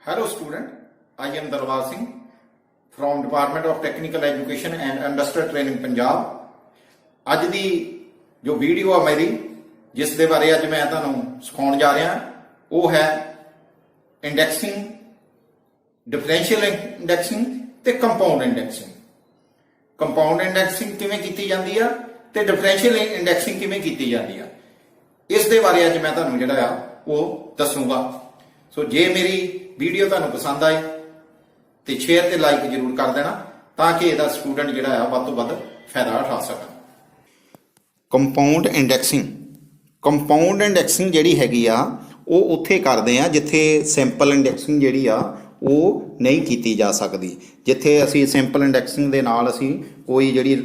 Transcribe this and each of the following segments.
Hello student, I am Dalwar Singh from Department of Technical Education and Industrial Training Punjab। ਅੱਜ ਦੀ ਜੋ video ਆ ਮੇਰੀ ਜਿਸ ਦੇ ਬਾਰੇ ਅੱਜ ਮੈਂ ਤੁਹਾਨੂੰ ਸਿਖਾਉਣ ਜਾ ਰਿਹਾ ਉਹ ਹੈ ਇੰਡੈਕਸਿੰਗ, ਡਿਫਰੈਂਸ਼ੀਅਲ ਇੰਡੈਕਸਿੰਗ ਤੇ ਕੰਪਾਊਂਡ ਇੰਡੈਕਸਿੰਗ। ਕੰਪਾਊਂਡ ਇੰਡੈਕਸਿੰਗ ਕਿਵੇਂ ਕੀਤੀ ਜਾਂਦੀ ਆ ਤੇ ਡਿਫਰੈਂਸ਼ੀਅਲ ਇੰਡੈਕਸਿੰਗ ਕਿਵੇਂ ਕੀਤੀ ਜਾਂਦੀ ਆ, ਇਸ ਦੇ ਬਾਰੇ ਅੱਜ ਮੈਂ ਤੁਹਾਨੂੰ ਜਿਹੜਾ ਆ ਉਹ ਦੱਸੂਗਾ। ਸੋ ਜੇ ਮੇਰੀ ਵੀਡੀਓ ਤੁਹਾਨੂੰ ਪਸੰਦ ਆਏ ਤੇ ਸ਼ੇਅਰ ਤੇ ਲਾਈਕ ਜ਼ਰੂਰ ਕਰ ਦੇਣਾ ਤਾਂ ਕਿ ਇਹਦਾ ਸਟੂਡੈਂਟ ਜਿਹੜਾ ਆ ਵੱਧ ਤੋਂ ਵੱਧ ਫਾਇਦਾ ਉਠਾ ਸਕਣ। ਕੰਪਾਊਂਡ ਇੰਡੈਕਸਿੰਗ ਜਿਹੜੀ ਹੈਗੀ ਆ ਉਹ ਉੱਥੇ ਕਰਦੇ ਆ ਜਿੱਥੇ ਸਿੰਪਲ ਇੰਡੈਕਸਿੰਗ ਜਿਹੜੀ ਆ ਉਹ ਨਹੀਂ ਕੀਤੀ ਜਾ ਸਕਦੀ। ਜਿੱਥੇ ਅਸੀਂ ਸਿੰਪਲ ਇੰਡੈਕਸਿੰਗ ਦੇ ਨਾਲ ਅਸੀਂ ਕੋਈ ਜਿਹੜੀ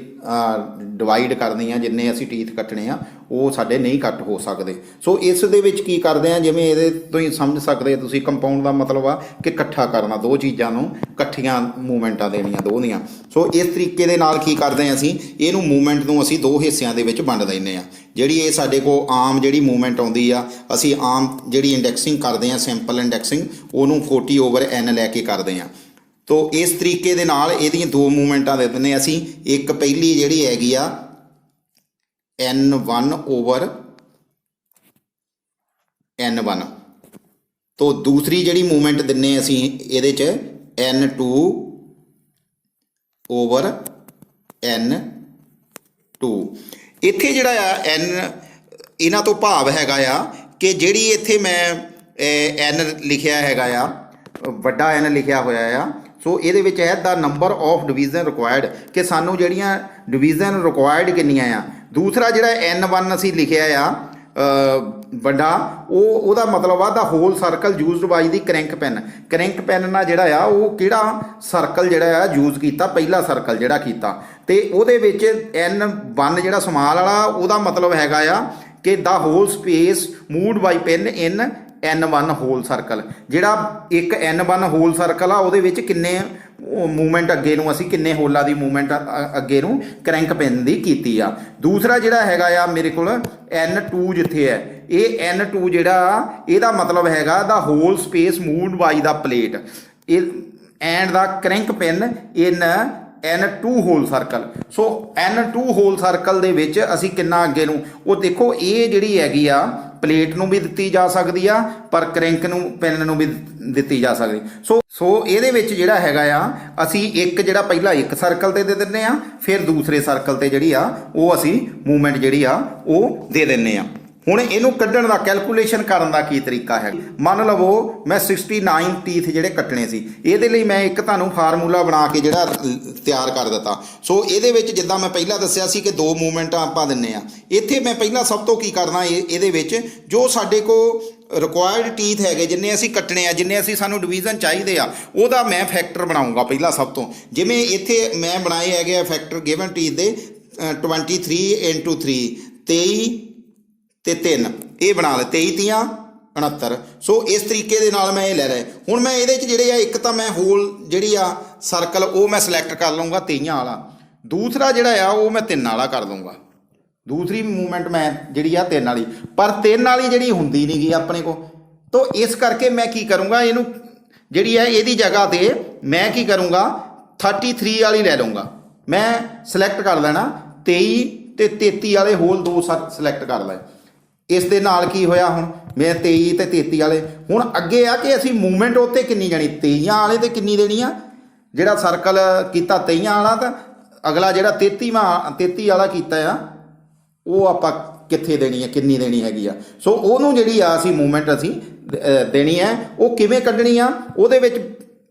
ਡਿਵਾਈਡ ਕਰਨੀ ਆ, ਜਿੰਨੇ ਅਸੀਂ ਟੀਥ ਕੱਟਣੇ ਆ ਉਹ ਸਾਡੇ ਨਹੀਂ ਕੱਟ ਹੋ ਸਕਦੇ। ਸੋ ਇਸ ਦੇ ਵਿੱਚ ਕੀ ਕਰਦੇ ਆ, ਜਿਵੇਂ ਇਹਦੇ ਤੋਂ ਹੀ ਸਮਝ ਸਕਦੇ ਤੁਸੀਂ, ਕੰਪਾਊਂਡ ਦਾ ਮਤਲਬ ਆ ਕਿ ਇਕੱਠਾ ਕਰਨਾ, ਦੋ ਚੀਜ਼ਾਂ ਨੂੰ ਇਕੱਠੀਆਂ ਮੂਵਮੈਂਟਾਂ ਦੇਣੀਆਂ ਦੋ ਦੀਆਂ। ਸੋ ਇਸ ਤਰੀਕੇ ਦੇ ਨਾਲ ਕੀ ਕਰਦੇ ਆ, ਅਸੀਂ ਇਹਨੂੰ ਮੂਵਮੈਂਟ ਨੂੰ ਅਸੀਂ ਦੋ ਹਿੱਸਿਆਂ ਦੇ ਵਿੱਚ ਵੰਡ ਦਿੰਦੇ ਆ। ਜਿਹੜੀ ਇਹ ਸਾਡੇ ਕੋਲ ਆਮ ਜਿਹੜੀ ਮੂਵਮੈਂਟ ਆਉਂਦੀ ਆ, ਅਸੀਂ ਆਮ ਜਿਹੜੀ ਇੰਡੈਕਸਿੰਗ ਕਰਦੇ ਆ ਸਿੰਪਲ ਇੰਡੈਕਸਿੰਗ, ਉਹਨੂੰ 40/n ਲੈ ਕੇ ਕਰਦੇ ਆ। ਤੋ ਇਸ ਤਰੀਕੇ ਦੇ ਨਾਲ ਇਹਦੀਆਂ ਦੋ ਮੂਵਮੈਂਟਾਂ ਦੇ ਦਿੰਦੇ ਅਸੀਂ। ਇੱਕ ਪਹਿਲੀ ਜਿਹੜੀ ਹੈਗੀ ਆ n1/n1, ਤੋ ਦੂਸਰੀ ਜਿਹੜੀ ਮੂਵਮੈਂਟ ਦਿੰਨੇ ਅਸੀਂ ਇਹਦੇ 'ਚ n2/n2। ਇੱਥੇ ਜਿਹੜਾ ਆ n, ਇਹਨਾਂ ਤੋਂ ਭਾਵ ਹੈਗਾ ਆ ਕਿ ਜਿਹੜੀ ਇੱਥੇ ਮੈਂ n ਲਿਖਿਆ ਹੈਗਾ ਆ, ਵੱਡਾ n ਲਿਖਿਆ ਹੋਇਆ ਆ, ਸੋ ਇਹਦੇ ਵਿੱਚ ਹੈ ਦਾ ਨੰਬਰ ਆਫ ਡਿਵੀਜ਼ਨ ਰਿਕੁਆਇਰਡ, ਕਿ ਸਾਨੂੰ ਜਿਹੜੀਆਂ ਡਿਵੀਜ਼ਨ ਰਿਕੁਆਇਰਡ ਕਿੰਨੀਆਂ ਆ। ਦੂਸਰਾ ਜਿਹੜਾ n1 ਅਸੀਂ ਲਿਖਿਆ ਆ ਵੱਡਾ, ਉਹਦਾ ਮਤਲਬ ਆ ਦਾ ਹੋਲ ਸਰਕਲ ਯੂਜ਼ਡ ਬਾਈ ਦੀ ਕਰੈਂਕ ਪੈਨ। ਕਰੈਂਕ ਪੈਨ ਨਾਲ ਜਿਹੜਾ ਆ ਉਹ ਕਿਹੜਾ ਸਰਕਲ ਜਿਹੜਾ ਆ ਯੂਜ਼ ਕੀਤਾ, ਪਹਿਲਾ ਸਰਕਲ ਜਿਹੜਾ ਕੀਤਾ। ਤੇ ਉਹਦੇ ਵਿੱਚ n1 ਜਿਹੜਾ ਸਮਾਲ ਵਾਲਾ, ਉਹਦਾ ਮਤਲਬ ਹੈਗਾ ਆ ਕਿ ਦਾ ਹੋਲ ਸਪੇਸ ਮੂਵਡ ਬਾਈ ਪੈਨ ਇਨ n1 ਹੋਲ ਸਰਕਲ। ਜਿਹੜਾ ਇੱਕ n1 ਹੋਲ ਸਰਕਲ ਆ ਉਹਦੇ ਵਿੱਚ ਕਿੰਨੇ ਮੂਵਮੈਂਟ ਅੱਗੇ ਨੂੰ, ਅਸੀਂ ਕਿੰਨੇ ਹੋਲਾਂ ਦੀ ਮੂਵਮੈਂਟ ਅੱਗੇ ਨੂੰ ਕਰੈਂਕ ਪੈਨ ਦੀ ਕੀਤੀ ਆ। ਦੂਸਰਾ ਜਿਹੜਾ ਹੈਗਾ ਆ ਮੇਰੇ ਕੋਲ n2 ਜਿੱਥੇ ਹੈ, ਇਹ n2 ਜਿਹੜਾ ਇਹਦਾ ਮਤਲਬ ਹੈਗਾ the whole space moved by the plate and the crank pin in n2 hole circle. So n2 hole circle ਦੇ ਵਿੱਚ ਅਸੀਂ ਕਿੰਨਾ ਅੱਗੇ ਨੂੰ, ਉਹ ਦੇਖੋ ਇਹ ਜਿਹੜੀ ਹੈਗੀ ਆ ਪਲੇਟ ਨੂੰ ਵੀ ਦਿੱਤੀ ਜਾ ਸਕਦੀ ਆ, ਪਰ ਕਰੈਂਕ ਨੂੰ ਪੈਨ ਨੂੰ ਵੀ ਦਿੱਤੀ ਜਾ ਸਕਦੀ। ਸੋ ਇਹਦੇ ਵਿੱਚ ਜਿਹੜਾ ਹੈਗਾ ਆ, ਅਸੀਂ ਇੱਕ ਜਿਹੜਾ ਪਹਿਲਾਂ ਇੱਕ ਸਰਕਲ ਤੇ ਦੇ ਦਿੰਦੇ ਆ, ਫਿਰ ਦੂਸਰੇ ਸਰਕਲ ਤੇ ਜਿਹੜੀ ਆ ਉਹ ਅਸੀਂ ਮੂਵਮੈਂਟ ਜਿਹੜੀ ਆ ਉਹ ਦੇ ਦਿੰਦੇ ਆ। ਹੁਣ ਇਹਨੂੰ ਕੱਢਣ ਦਾ, ਕੈਲਕੂਲੇਸ਼ਨ ਕਰਨ ਦਾ ਕੀ ਤਰੀਕਾ ਹੈ। ਮੰਨ ਲਵੋ ਮੈਂ 69 ਟੀਥ ਜਿਹੜੇ ਕੱਟਣੇ ਸੀ, ਇਹਦੇ ਲਈ ਮੈਂ ਇੱਕ ਤੁਹਾਨੂੰ ਫਾਰਮੂਲਾ ਬਣਾ ਕੇ ਜਿਹੜਾ ਤਿਆਰ ਕਰ ਦਿੱਤਾ। ਸੋ ਇਹਦੇ ਵਿੱਚ ਜਿੱਦਾਂ ਮੈਂ ਪਹਿਲਾਂ ਦੱਸਿਆ ਸੀ ਕਿ ਦੋ ਮੂਵਮੈਂਟਾਂ ਆਪਾਂ ਦਿੰਨੇ ਆ। ਇੱਥੇ ਮੈਂ ਪਹਿਲਾਂ ਸਭ ਤੋਂ ਕੀ ਕਰਨਾ, ਇਹਦੇ ਵਿੱਚ ਜੋ ਸਾਡੇ ਕੋਲ ਰਿਕੁਆਇਰਡ ਟੀਥ ਹੈਗੇ, ਜਿੰਨੇ ਅਸੀਂ ਕੱਟਣੇ ਆ, ਜਿੰਨੇ ਅਸੀਂ ਸਾਨੂੰ ਡਿਵੀਜ਼ਨ ਚਾਹੀਦੇ ਆ, ਉਹਦਾ ਮੈਂ ਫੈਕਟਰ ਬਣਾਉਂਗਾ ਪਹਿਲਾਂ ਸਭ ਤੋਂ। ਜਿਵੇਂ ਇੱਥੇ ਮੈਂ ਬਣਾਏ ਹੈਗੇ ਆ ਫੈਕਟਰ ਗਿਵਨ ਟੀਥ ਦੇ 23/3, 23 ਤੇ 3, ਇਹ ਬਣਾ ਲਏ 23×3=69। ਸੋ ਇਸ ਤਰੀਕੇ ਦੇ ਨਾਲ ਮੈਂ ਇਹ ਲੈ ਰਿਹਾ। ਹੁਣ ਮੈਂ ਇਹਦੇ 'ਚ ਜਿਹੜੇ ਆ, ਇੱਕ ਤਾਂ ਮੈਂ ਹੋਲ ਜਿਹੜੀ ਆ ਸਰਕਲ ਉਹ ਮੈਂ ਸਿਲੈਕਟ ਕਰ ਲਊਂਗਾ 23 ਵਾਲਾ, ਦੂਸਰਾ ਜਿਹੜਾ ਆ ਉਹ ਮੈਂ 3 ਵਾਲਾ ਕਰ ਦਊਂਗਾ। ਦੂਸਰੀ ਮੂਵਮੈਂਟ ਮੈਂ ਜਿਹੜੀ ਆ 3 ਵਾਲੀ, ਪਰ 3 ਵਾਲੀ ਜਿਹੜੀ ਹੁੰਦੀ ਨਹੀਂ ਗੀ ਆਪਣੇ ਕੋਲ। ਤੋ ਇਸ ਕਰਕੇ ਮੈਂ ਕੀ ਕਰੂੰਗਾ, ਇਹਨੂੰ ਜਿਹੜੀ ਆ ਇਹਦੀ ਜਗ੍ਹਾ ਤੇ ਮੈਂ ਕੀ ਕਰੂੰਗਾ 33 ਵਾਲੀ ਲੈ ਲਊਂਗਾ। ਮੈਂ ਸਿਲੈਕਟ ਕਰ ਲੈਣਾ 23 ਤੇ 33 ਵਾਲੇ ਹੋਲ ਦੋ ਸਿਲੈਕਟ ਕਰ ਲਏ। ਇਸ ਦੇ ਨਾਲ ਕੀ ਹੋਇਆ, ਹੁਣ ਮੈਂ 23 ਤੇ 33 ਵਾਲੇ। ਹੁਣ ਅੱਗੇ ਆ ਕਿ ਅਸੀਂ ਮੂਵਮੈਂਟ ਉੱਤੇ ਕਿੰਨੀ ਜਾਣੀ, 23 ਵਾਲੇ ਤੇ ਕਿੰਨੀ ਦੇਣੀ ਆ। ਜਿਹੜਾ ਸਰਕਲ ਕੀਤਾ 23 ਵਾਲਾ, ਤਾਂ ਅਗਲਾ ਜਿਹੜਾ 33 ਵਾਲਾ ਕੀਤਾ ਆ ਉਹ ਆਪਾਂ ਕਿੱਥੇ ਦੇਣੀ ਹੈ, ਕਿੰਨੀ ਦੇਣੀ ਹੈਗੀ ਆ। ਸੋ ਉਹਨੂੰ ਜਿਹੜੀ ਆ ਅਸੀਂ ਮੂਵਮੈਂਟ ਅਸੀਂ ਦੇਣੀ ਹੈ। ਉਹ ਕਿਵੇਂ ਕੱਢਣੀ ਆ, ਉਹਦੇ ਵਿੱਚ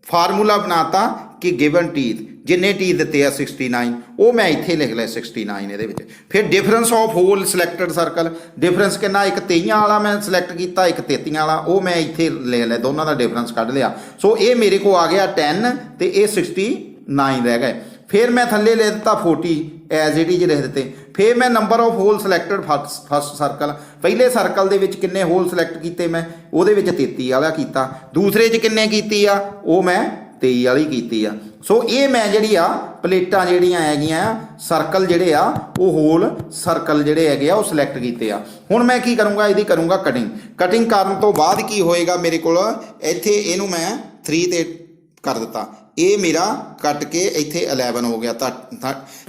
ਫਾਰਮੂਲਾ ਬਣਾਤਾ ਕਿ ਗਿਵਨ ਟੀਥ, ਜਿੰਨੇ ਟੀਥ ਦਿੱਤੇ ਆ 69, ਉਹ ਮੈਂ ਇੱਥੇ ਲਿਖ ਲਿਆ 69 ਇਹਦੇ ਵਿੱਚ। ਫਿਰ difference of whole selected circle, difference ਕਿੰਨਾ, ਇੱਕ 23 ਵਾਲਾ ਮੈਂ ਸਿਲੈਕਟ ਕੀਤਾ, ਇੱਕ 33 ਵਾਲਾ, ਉਹ ਮੈਂ ਇੱਥੇ ਲਿਖ ਲਿਆ, ਦੋਨਾਂ ਦਾ ਡਿਫਰੈਂਸ ਕੱਢ ਲਿਆ। ਸੋ ਇਹ ਮੇਰੇ ਕੋਲ ਆ ਗਿਆ 10 ਤੇ ਇਹ 69 ਰਹਿ ਗਏ। ਫਿਰ ਮੈਂ ਥੱਲੇ ਲੈ ਦਿੱਤਾ 40 ਐਜ਼ ਇਟ ਇਜ਼ ਲਿਖ ਦਿੱਤੇ। ਫਿਰ ਮੈਂ number of whole selected first circle, ਪਹਿਲੇ ਸਰਕਲ ਦੇ ਵਿੱਚ ਕਿੰਨੇ ਹੋਲ ਸਿਲੈਕਟ ਕੀਤੇ ਮੈਂ, ਉਹਦੇ ਵਿੱਚ 33 ਵਾਲਾ ਕੀਤਾ। ਦੂਸਰੇ 'ਚ ਕਿੰਨੇ ਕੀਤੀ ਆ, ਉਹ ਮੈਂ 23 ਵਾਲੀ ਕੀਤੀ ਆ। ਸੋ ਇਹ ਮੈਂ ਜਿਹੜੀ ਆ ਪਲੇਟਾਂ ਜਿਹੜੀਆਂ ਹੈਗੀਆਂ ਸਰਕਲ ਜਿਹੜੇ ਆ ਉਹ ਹੋਲ ਸਰਕਲ ਜਿਹੜੇ ਹੈਗੇ ਆ ਉਹ ਸਿਲੈਕਟ ਕੀਤੇ ਆ। ਹੁਣ ਮੈਂ ਕੀ ਕਰੂੰਗਾ, ਇਹਦੀ ਕਰੂੰਗਾ ਕਟਿੰਗ। ਕਟਿੰਗ ਕਰਨ ਤੋਂ ਬਾਅਦ ਕੀ ਹੋਏਗਾ, ਮੇਰੇ ਕੋਲ ਇੱਥੇ ਇਹਨੂੰ ਮੈਂ 3 ਤੇ ਕਰ ਦਿੱਤਾ, ਇਹ ਮੇਰਾ ਕੱਟ ਕੇ ਇੱਥੇ 11 ਹੋ ਗਿਆ, ਤਾਂ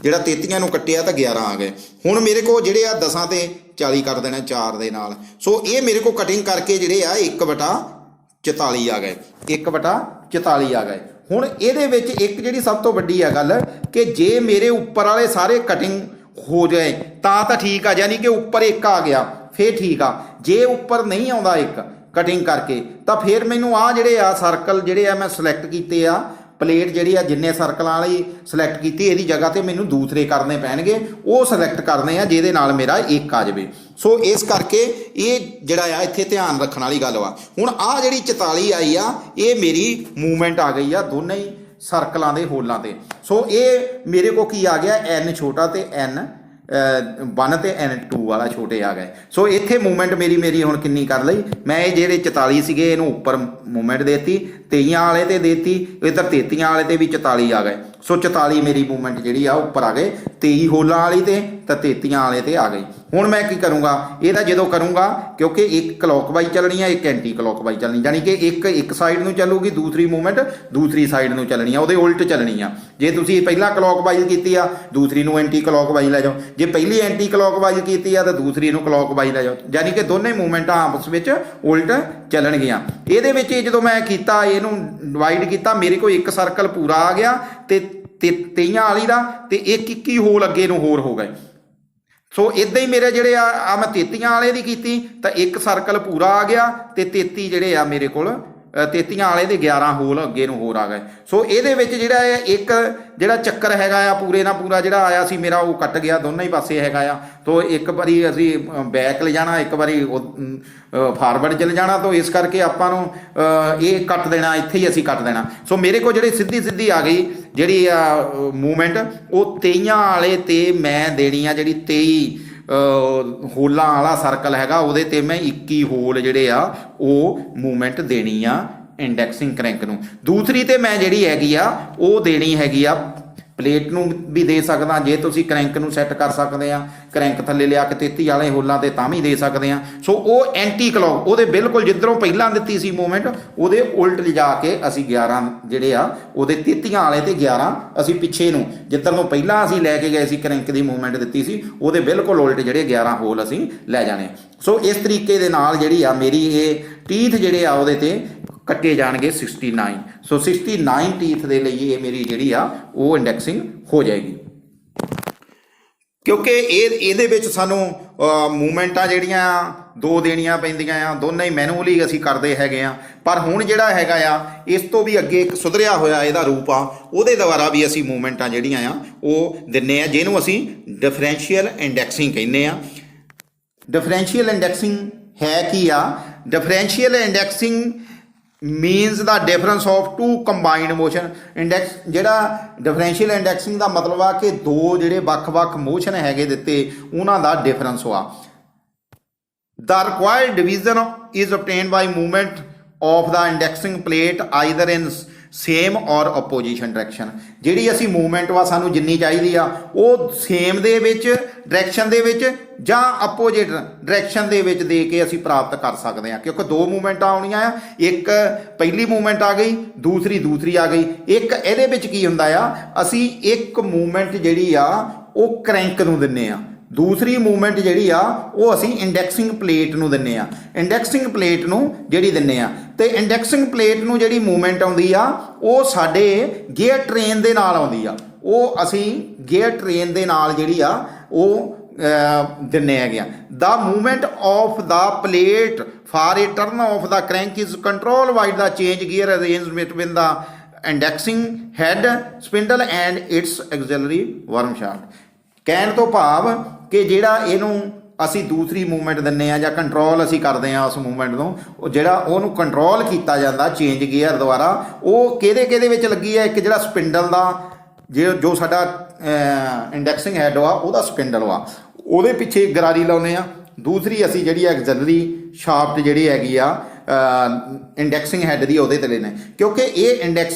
ਜਿਹੜਾ 33 ਨੂੰ ਕੱਟਿਆ ਤਾਂ 11 ਆ ਗਏ। ਹੁਣ ਮੇਰੇ ਕੋਲ ਜਿਹੜੇ ਆ 10 ਤੇ 40 ਕਰ ਦੇਣਾ 4 ਦੇ ਨਾਲ। ਸੋ ਇਹ ਮੇਰੇ ਕੋਲ ਕਟਿੰਗ ਕਰਕੇ ਜਿਹੜੇ ਆ 1/44 ਆ ਗਏ, 1/44 ਆ ਗਏ। ਹੁਣ ਇਹਦੇ ਵਿੱਚ ਇੱਕ ਜਿਹੜੀ ਸਭ ਤੋਂ ਵੱਡੀ ਆ ਗੱਲ ਕਿ ਜੇ ਮੇਰੇ ਉੱਪਰ ਵਾਲੇ ਸਾਰੇ ਕਟਿੰਗ ਹੋ ਜਾਏ ਤਾਂ ਠੀਕ ਆ, ਯਾਨੀ ਕਿ ਉੱਪਰ 1 ਆ ਗਿਆ ਫੇਰ ਠੀਕ ਆ। ਜੇ ਉੱਪਰ ਨਹੀਂ ਆਉਂਦਾ 1 ਕਟਿੰਗ ਕਰਕੇ ਤਾਂ ਫਿਰ ਮੈਨੂੰ ਆ ਜਿਹੜੇ ਆ ਸਰਕਲ ਜਿਹੜੇ ਆ ਮੈਂ ਸਿਲੈਕਟ ਕੀਤੇ ਆ, ਪਲੇਟ ਜਿਹੜੀ ਆ ਜਿੰਨੇ ਸਰਕਲਾਂ ਵਾਲੀ ਸਿਲੈਕਟ ਕੀਤੀ ਇਹਦੀ ਜਗ੍ਹਾ ਤੇ ਮੈਨੂੰ ਦੂਸਰੇ ਕਰਨੇ ਪੈਣਗੇ, ਉਹ ਸਿਲੈਕਟ ਕਰਨੇ ਆ ਜਿਹਦੇ ਨਾਲ ਮੇਰਾ 1 ਆ ਜਾਵੇ। ਸੋ ਇਸ ਕਰਕੇ ਇਹ ਜਿਹੜਾ ਆ ਇੱਥੇ ਧਿਆਨ ਰੱਖਣ ਵਾਲੀ ਗੱਲ ਵਾ। ਹੁਣ ਆ ਜਿਹੜੀ 44 ਆਈ ਆ ਇਹ ਮੇਰੀ ਮੂਵਮੈਂਟ ਆ ਗਈ ਆ ਦੋਨੇ ਹੀ ਸਰਕਲਾਂ ਦੇ ਹੋਲਾਂ ਤੇ। ਸੋ ਇਹ ਮੇਰੇ ਕੋਲ ਕੀ ਆ ਗਿਆ, N ਛੋਟਾ ਤੇ N1 ਤੇ N2 ਵਾਲਾ ਛੋਟੇ ਆ ਗਏ। ਸੋ ਇੱਥੇ ਮੂਵਮੈਂਟ ਮੇਰੀ ਹੁਣ ਕਿੰਨੀ ਕਰ ਲਈ ਮੈਂ, ਇਹ ਜਿਹੜੇ 44 ਸੀਗੇ ਇਹਨੂੰ ਉੱਪਰ ਮੂਵਮੈਂਟ ਦੇਤੀ, 23 ਵਾਲੇ ਤੇ ਦੇਤੀ, ਇੱਧਰ 33 ਵਾਲੇ ਤੇ ਵੀ 44 ਆ ਗਏ। ਸੋ 44 ਮੇਰੀ ਮੂਵਮੈਂਟ ਜਿਹੜੀ ਆ ਉੱਪਰ ਆ ਗਏ, 23 ਹੋਲਾਂ ਵਾਲੀ ਤੇ ਤਾਂ 33 ਵਾਲੇ ਤੇ ਆ ਗਈ। ਹੁਣ ਮੈਂ ਕੀ ਕਰੂੰਗਾ, ਇਹਦਾ ਜਦੋਂ ਕਰੂੰਗਾ ਕਿਉਂਕਿ ਇੱਕ ਕਲੌਕਵਾਈਜ਼ ਚੱਲਣੀ ਆ, ਇੱਕ ਐਂਟੀ ਕਲੌਕਵਾਈਜ਼ ਚੱਲਣੀ, ਯਾਨੀ ਕਿ ਇੱਕ ਸਾਈਡ ਨੂੰ ਚੱਲੂਗੀ, ਦੂਸਰੀ ਮੂਵਮੈਂਟ ਦੂਸਰੀ ਸਾਈਡ ਨੂੰ ਚੱਲਣੀ ਆ, ਉਹਦੇ ਉਲਟ ਚੱਲਣੀ ਆ। ਜੇ ਤੁਸੀਂ ਪਹਿਲਾਂ ਕਲੌਕਵਾਈਜ਼ ਕੀਤੀ ਆ ਦੂਸਰੀ ਨੂੰ ਐਂਟੀ ਕਲੌਕਵਾਈਜ਼ ਲੈ ਜਾਓ, ਜੇ ਪਹਿਲੀ ਐਂਟੀ ਕਲੌਕਵਾਈਜ਼ ਕੀਤੀ ਆ ਤਾਂ ਦੂਸਰੀ ਨੂੰ ਕਲੌਕਵਾਈਜ਼ ਲੈ ਜਾਓ, ਯਾਨੀ ਕਿ ਦੋਨੇ ਮੂਵਮੈਂਟਾਂ ਆਪਸ ਵਿੱਚ ਉਲਟ ਚੱਲਣਗੀਆਂ। ਇਹਦੇ ਵਿੱਚ ਜਦੋਂ ਮੈਂ ਕੀਤਾ ਇਹਨੂੰ ਡਿਵਾਈਡ ਕੀਤਾ, ਮੇਰੇ ਕੋਲ ਇੱਕ ਸਰਕਲ ਪੂਰਾ ਆ ਗਿਆ ਤੇ 23 ਵਾਲੀ ਦਾ ਤੇ 21 ਹੋਲ ਅੱਗੇ ਨੂੰ ਹੋਰ ਹੋ ਗਏ। ਸੋ ਇਦਾਂ ਹੀ ਮੇਰੇ ਜਿਹੜੇ ਆ ਮੈਂ 33 ਵਾਲੇ ਦੀ ਕੀਤੀ ਤਾਂ ਇੱਕ ਸਰਕਲ ਪੂਰਾ ਆ ਗਿਆ ਤੇ 33 ਜਿਹੜੇ ਆ ਮੇਰੇ ਕੋਲ 33 ਵਾਲੇ ਦੇ 11 ਹੋਲ ਅੱਗੇ ਨੂੰ ਹੋਰ ਆ ਗਏ। ਸੋ ਇਹਦੇ ਵਿੱਚ ਜਿਹੜਾ ਹੈ ਇੱਕ ਜਿਹੜਾ ਚੱਕਰ ਹੈਗਾ ਆ ਪੂਰੇ ਨਾਲ ਪੂਰਾ ਜਿਹੜਾ ਆਇਆ ਸੀ ਮੇਰਾ ਉਹ ਕੱਟ ਗਿਆ, ਦੋਨਾਂ ਹੀ ਪਾਸੇ ਹੈਗਾ ਆ। ਤੋ ਇੱਕ ਵਾਰੀ ਅਸੀਂ ਬੈਕ ਲੈ ਜਾਣਾ, ਇੱਕ ਵਾਰੀ ਫਾਰਵਰਡ ਚਲੇ ਜਾਣਾ, ਤਾਂ ਇਸ ਕਰਕੇ ਆਪਾਂ ਨੂੰ ਇਹ ਕੱਟ ਦੇਣਾ, ਇੱਥੇ ਹੀ ਅਸੀਂ ਕੱਟ ਦੇਣਾ। ਸੋ ਮੇਰੇ ਕੋਲ ਜਿਹੜੀ ਸਿੱਧੀ ਆ ਗਈ ਜਿਹੜੀ ਮੂਵਮੈਂਟ ਉਹ 23 ਵਾਲੇ ਤੇ ਮੈਂ ਦੇਣੀ ਆ ਜਿਹੜੀ 23 ਹੋਲਾਂ ਵਾਲਾ ਸਰਕਲ ਹੈਗਾ ਉਹਦੇ ਤੇ ਮੈਂ 21 ਹੋਲ ਜਿਹੜੇ ਆ ਉਹ ਮੂਵਮੈਂਟ ਦੇਣੀ ਆ ਇੰਡੈਕਸਿੰਗ ਕ੍ਰੈਂਕ ਨੂੰ। ਦੂਸਰੀ ਤੇ ਮੈਂ ਜਿਹੜੀ ਹੈਗੀ ਆ ਉਹ ਦੇਣੀ ਹੈਗੀ ਆ ਪਲੇਟ ਨੂੰ ਵੀ ਦੇ ਸਕਦਾ, ਜੇ ਤੁਸੀਂ ਕ੍ਰੈਂਕ ਨੂੰ ਸੈੱਟ ਕਰ ਸਕਦੇ ਆ, ਕ੍ਰੈਂਕ ਥੱਲੇ ਲਿਆ ਕੇ 33 ਵਾਲੇ ਹੋਲਾਂ ਤੇ ਤਾਂ ਵੀ ਦੇ ਸਕਦੇ ਆ। ਸੋ ਉਹ ਐਂਟੀ ਕਲੌਕ ਉਹਦੇ ਬਿਲਕੁਲ ਜਿੱਧਰੋਂ ਪਹਿਲਾਂ ਦਿੱਤੀ ਸੀ ਮੂਵਮੈਂਟ ਉਹਦੇ ਉਲਟ ਲਿਜਾ ਕੇ ਅਸੀਂ 11 ਜਿਹੜੇ ਆ ਉਹਦੇ 33 ਵਾਲੇ ਤੇ 11 ਅਸੀਂ ਪਿੱਛੇ ਨੂੰ ਜਿੱਧਰ ਨੂੰ ਪਹਿਲਾਂ ਅਸੀਂ ਲੈ ਕੇ ਗਏ ਸੀ ਕ੍ਰੈਂਕ ਦੀ ਮੂਵਮੈਂਟ ਦਿੱਤੀ ਸੀ ਉਹਦੇ ਬਿਲਕੁਲ ਉਲਟ ਜਿਹੜੇ 11 ਹੋਲ ਅਸੀਂ ਲੈ ਜਾਣੇ। ਸੋ ਇਸ ਤਰੀਕੇ ਦੇ ਨਾਲ ਜਿਹੜੀ ਆ ਮੇਰੀ ਇਹ ਟੀਥ ਜਿਹੜੇ ਆ ਉਹਦੇ ਤੇ ਕੱਟੇ ਜਾਣਗੇ 69। ਸੋ 69 ਟੀਥ ਦੇ ਲਈ ਇਹ ਮੇਰੀ ਜਿਹੜੀ ਆ ਉਹ ਇੰਡੈਕਸਿੰਗ ਹੋ ਜਾਏਗੀ। ਕਿਉਂਕਿ ਇਹਦੇ ਵਿੱਚ ਸਾਨੂੰ ਮੂਵਮੈਂਟਾਂ ਜਿਹੜੀਆਂ ਦੋ ਦੇਣੀਆਂ ਪੈਂਦੀਆਂ ਆ, ਦੋਨੇ ਹੀ ਮੈਨੂਅਲੀ ਅਸੀਂ ਕਰਦੇ ਹੈਗੇ ਆ। ਪਰ ਹੁਣ ਜਿਹੜਾ ਹੈਗਾ ਆ ਇਸ ਤੋਂ ਵੀ ਅੱਗੇ ਇੱਕ ਸੁਧਰਿਆ ਹੋਇਆ ਇਹਦਾ ਰੂਪ ਆ, ਉਹਦੇ ਦੁਆਰਾ ਵੀ ਅਸੀਂ ਮੂਵਮੈਂਟਾਂ ਜਿਹੜੀਆਂ ਆ ਉਹ ਦਿੰਨੇ ਆ, ਜਿਹਨੂੰ ਅਸੀਂ ਡਿਫਰੈਂਸ਼ੀਅਲ ਇੰਡੈਕਸਿੰਗ ਕਹਿੰਦੇ ਆ। ਡਿਫਰੈਂਸ਼ੀਅਲ ਇੰਡੈਕਸਿੰਗ ਹੈ ਕੀ ਆ? Differential indexing means the difference of two combined motion index। ਜਿਹੜਾ ਡਿਫਰੈਂਸ਼ੀਅਲ ਇੰਡੈਕਸਿੰਗ ਦਾ ਮਤਲਬ ਆ ਕਿ ਦੋ ਜਿਹੜੇ ਵੱਖ-ਵੱਖ ਮੋਸ਼ਨ ਹੈਗੇ ਦਿੱਤੇ ਉਹਨਾਂ ਦਾ ਡਿਫਰੈਂਸ ਹੋਆ। The required division is obtained by movement of the indexing plate either in same or opposition direction। ਜਿਹੜੀ ਅਸੀਂ ਮੂਵਮੈਂਟ ਵਾ ਸਾਨੂੰ ਜਿੰਨੀ ਚਾਹੀਦੀ ਆ ਉਹ ਸੇਮ ਦੇ ਵਿੱਚ ਡਾਇਰੈਕਸ਼ਨ ਦੇ ਵਿੱਚ ਜਾਂ ਆਪੋਜੀਟ ਡਾਇਰੈਕਸ਼ਨ ਦੇ ਵਿੱਚ ਦੇ ਕੇ ਅਸੀਂ ਪ੍ਰਾਪਤ ਕਰ ਸਕਦੇ ਹਾਂ, ਕਿਉਂਕਿ ਦੋ ਮੂਵਮੈਂਟਾਂ ਆਉਣੀਆਂ ਆ, ਇੱਕ ਪਹਿਲੀ ਮੂਵਮੈਂਟ ਆ ਗਈ, ਦੂਸਰੀ ਆ ਗਈ। ਇੱਕ ਇਹਦੇ ਵਿੱਚ ਕੀ ਹੁੰਦਾ ਆ, ਅਸੀਂ ਇੱਕ ਮੂਵਮੈਂਟ ਜਿਹੜੀ ਆ ਉਹ ਕ੍ਰੈਂਕ ਨੂੰ ਦਿੰਨੇ ਆ, ਦੂਸਰੀ ਮੂਵਮੈਂਟ ਜਿਹੜੀ ਆ ਉਹ ਅਸੀਂ ਇੰਡੈਕਸਿੰਗ ਪਲੇਟ ਨੂੰ ਦਿੰਨੇ ਆ, ਇੰਡੈਕਸਿੰਗ ਪਲੇਟ ਨੂੰ ਜਿਹੜੀ ਦਿੰਨੇ ਆ। ਤੇ ਇੰਡੈਕਸਿੰਗ ਪਲੇਟ ਨੂੰ ਜਿਹੜੀ ਮੂਵਮੈਂਟ ਆਉਂਦੀ ਆ ਉਹ ਸਾਡੇ ਗੇਅਰ ਟ੍ਰੇਨ ਦੇ ਨਾਲ ਆਉਂਦੀ ਆ, ਉਹ ਅਸੀਂ ਗੇਅਰ ਟ੍ਰੇਨ ਦੇ ਨਾਲ ਜਿਹੜੀ ਆ ਉਹ ਦਿੰਨੇ ਹੈਗੇ ਆ। The movement of the plate for a turn of the crank is control by the change gear arrangement between the indexing head spindle and its auxiliary worm shaft. ਕਹਿਣ ਤੋਂ ਭਾਵ ਕਿ ਜਿਹੜਾ ਇਹਨੂੰ ਅਸੀਂ ਦੂਸਰੀ ਮੂਵਮੈਂਟ ਦਿੰਨੇ ਆ ਜਾਂ ਕੰਟਰੋਲ ਅਸੀਂ ਕਰਦੇ ਆ ਉਸ ਮੂਵਮੈਂਟ ਨੂੰ, ਉਹ ਜਿਹੜਾ ਉਹਨੂੰ ਕੰਟਰੋਲ ਕੀਤਾ ਜਾਂਦਾ ਚੇਂਜ ਗੀਅਰ ਦੁਆਰਾ, ਉਹ ਕਿਹਦੇ ਵਿੱਚ ਲੱਗੀ ਆ? ਇੱਕ ਜਿਹੜਾ ਸਪਿੰਡਲ ਦਾ ਜੋ ਸਾਡਾ ਇੰਡੈਕਸਿੰਗ ਹੈਡ ਵਾ ਉਹਦਾ ਸਪਿੰਡਲ ਵਾ ਉਹਦੇ ਪਿੱਛੇ ਗਰਾਰੀ ਲਾਉਂਦੇ ਆ, ਦੂਸਰੀ ਅਸੀਂ ਜਿਹੜੀ ਐਕਸਿਲਰੀ ਸ਼ਾਫਟ ਜਿਹੜੀ ਹੈਗੀ ਆ ਇੰਡੈਕਸਿੰਗ ਹੈਡ ਦੀ ਉਹਦੇ ਤੇ ਲੈਣੇ, ਕਿਉਂਕਿ ਇਹ ਇੰਡੈਕਸ